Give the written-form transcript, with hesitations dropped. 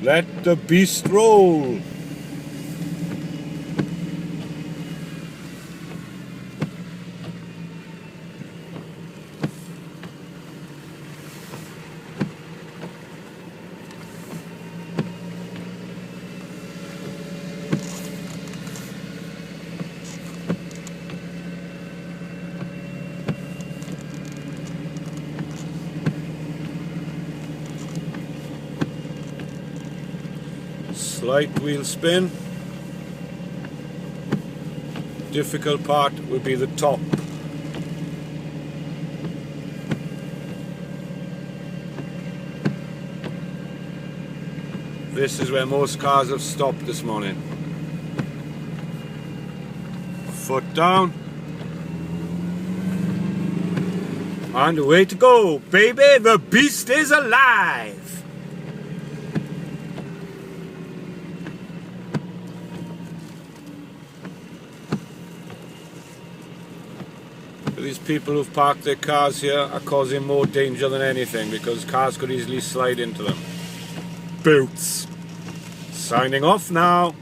Let the beast roll. Slight wheel spin. Difficult part will be the top. This is where most cars have stopped this morning. Foot down. And away to go, baby! The beast is alive! These people who've parked their cars here are causing more danger than anything because cars could easily slide into them. Boots. Signing off now.